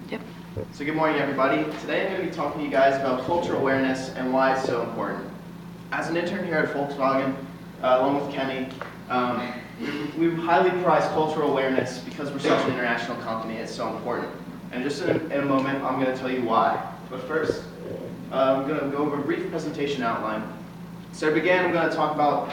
Yep. So good morning, everybody. Today I'm going to be talking to you guys about cultural awareness and why it's so important. As an intern here at Volkswagen, along with Kenny, we highly prize cultural awareness because we're such an international company. It's so important. And just in a moment, I'm going to tell you why. But first, I'm going to go over a brief presentation outline. So to begin, I'm going to talk about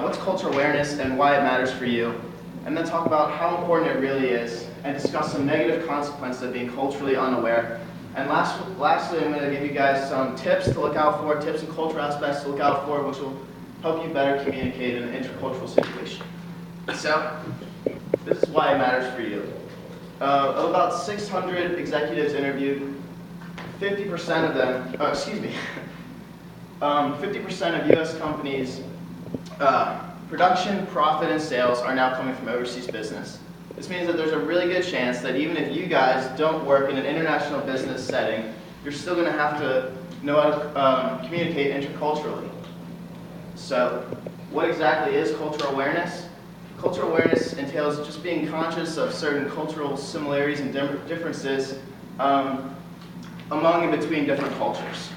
what's cultural awareness and why it matters for you, and then talk about how important it really is, and discuss some negative consequences of being culturally unaware. And lastly, I'm going to give you guys some tips to look out for, tips and cultural aspects to look out for, which will help you better communicate in an intercultural situation. So, this is why it matters for you. Of about 600 executives interviewed, 50% of them, 50% of U.S. companies' production, profit, and sales are now coming from overseas business. This means that there's a really good chance that even if you guys don't work in an international business setting, you're still going to have to know how to communicate interculturally. So, what exactly is cultural awareness? Cultural awareness entails just being conscious of certain cultural similarities and differences among and between different cultures.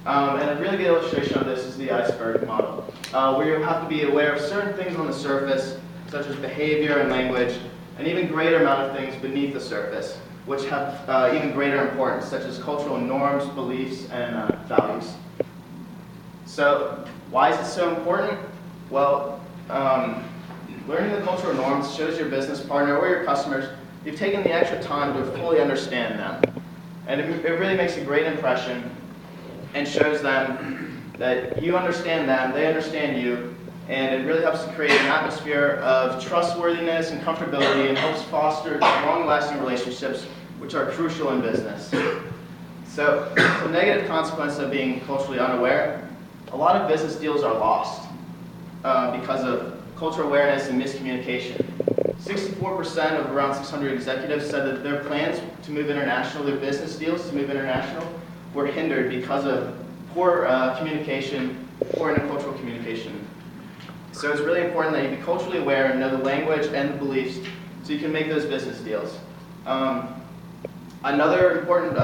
And a really good illustration of this is the iceberg model, where you have to be aware of certain things on the surface, such as behavior and language, and even greater amount of things beneath the surface, which have even greater importance, such as cultural norms, beliefs, and values. So, why is it so important? Well, learning the cultural norms shows your business partner or your customers you've taken the extra time to fully understand them. And it really makes a great impression and shows them that you understand them, they understand you, and it really helps to create an atmosphere of trustworthiness and comfortability and helps foster long-lasting relationships, which are crucial in business. So, the negative consequence of being culturally unaware, a lot of business deals are lost because of cultural awareness and miscommunication. 64% of around 600 executives said that their plans to move international, their business deals to move international, were hindered because of poor communication, poor intercultural communication. So it's really important that you be culturally aware and know the language and the beliefs so you can make those business deals. Another important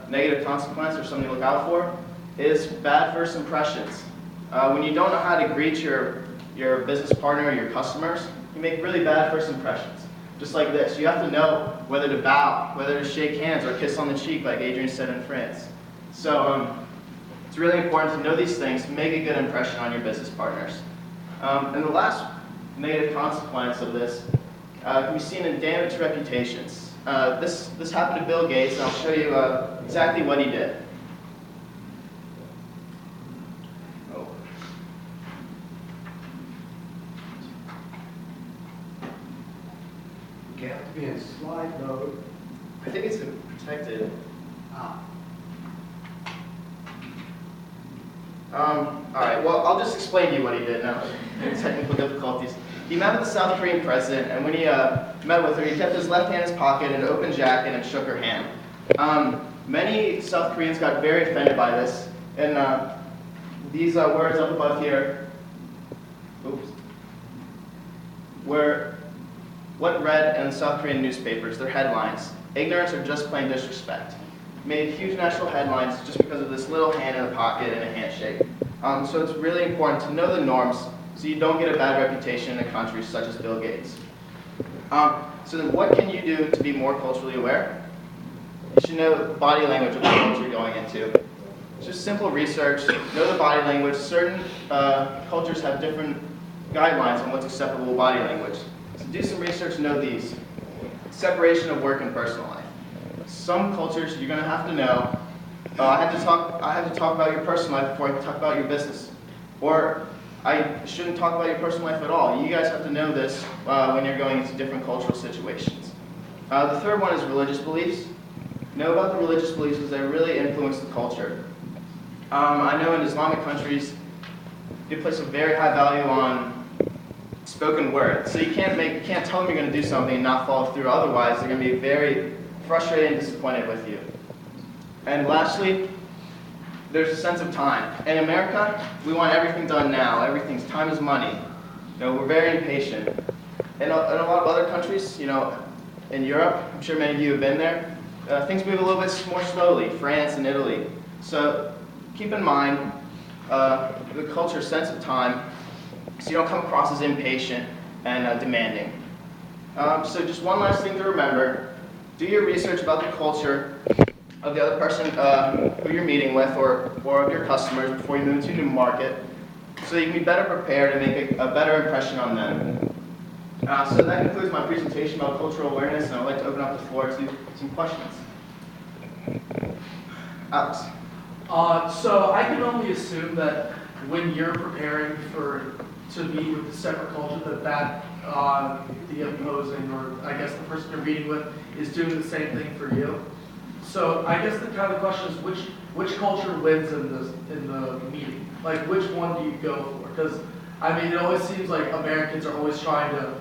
negative consequence or something to look out for is bad first impressions. When you don't know how to greet your business partner or your customers, you make really bad first impressions. Just like this, you have to know whether to bow, whether to shake hands or kiss on the cheek like Adrian said in France. So it's really important to know these things to make a good impression on your business partners. And the last negative consequence of this can be seen in damaged reputations. This happened to Bill Gates, and I'll show you exactly what he did. Oh. You have to be in slide mode. I think it's protected. Alright, well, I'll just explain to you what he did now. Technical difficulties. He met with the South Korean president, and when he met with her, he kept his left hand in his pocket, an open jacket, and shook her hand. Many South Koreans got very offended by this, and these words up above here, were what read in the South Korean newspapers, their headlines, ignorance or just plain disrespect. Made huge national headlines just because of this little hand in a pocket and a handshake. So it's really important to know the norms so you don't get a bad reputation in a country such as Bill Gates. So then what can you do to be more culturally aware? You should know the body language of the culture you're going into. It's just simple research, know the body language. Certain cultures have different guidelines on what's acceptable body language. So do some research, know these. Separation of work and personal life. Some cultures you're going to have to know, I have to talk about your personal life before I can talk about your business. Or I shouldn't talk about your personal life at all. You guys have to know this when you're going into different cultural situations. The third one is religious beliefs. Know about the religious beliefs because they really influence the culture. I know in Islamic countries, they place a very high value on spoken word. So you can't tell them you're going to do something and not follow through. Otherwise, they're going to be very frustrated and disappointed with you. And lastly, there's a sense of time. In America, we want everything done now. Time is money. We're very impatient. In a lot of other countries, in Europe, I'm sure many of you have been there, things move a little bit more slowly, France and Italy. So keep in mind the culture's sense of time so you don't come across as impatient and demanding. So just one last thing to remember, do your research about the culture of the other person who you're meeting with or of your customers before you move to a new market so you can be better prepared and make a better impression on them. So that concludes my presentation about cultural awareness, and I'd like to open up the floor to some questions. Alex. So I can only assume that when you're preparing to meet with the separate culture, that the opposing, or I guess the person you're meeting with, is doing the same thing for you. So I guess the kind of question is which culture wins in the meeting? Like which one do you go for? Because I mean, it always seems like Americans are always trying to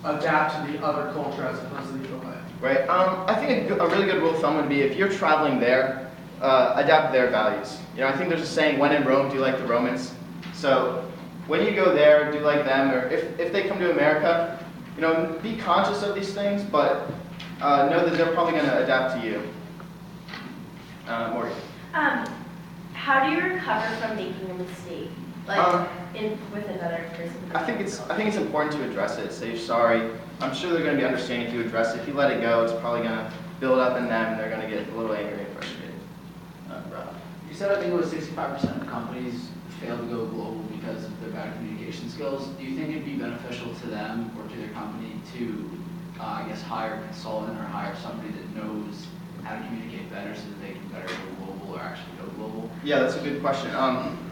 adapt to the other culture as opposed to the other way. Right. I think a really good rule of thumb would be if you're traveling there, adapt their values. You know, I think there's a saying, when in Rome, do like the Romans. So when you go there, do like them, or if they come to America, you know, be conscious of these things, but know that they're probably going to adapt to you. Morgan. How do you recover from making a mistake, like with another person? I think it's important to address it. Say you're sorry. I'm sure they're going to be understanding if you address it. If you let it go, it's probably going to build up in them, and they're going to get a little angry and frustrated. Rob. You said I think it was 65% of companies fail to go global because of their bad communication skills. Do you think it'd be beneficial to them or to their company to, I guess, hire a consultant or hire somebody that knows how to communicate better so that they can better go global or actually go global? Yeah, that's a good question.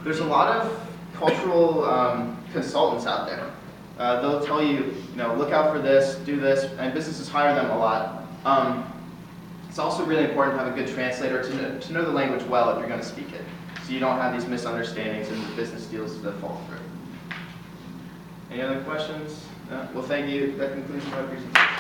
There's a lot of cultural consultants out there. They'll tell you, look out for this, do this, and businesses hire them a lot. It's also really important to have a good translator to know the language well if you're going to speak it, so you don't have these misunderstandings and the business deals that fall through. Any other questions? No? Well, thank you. That concludes my presentation.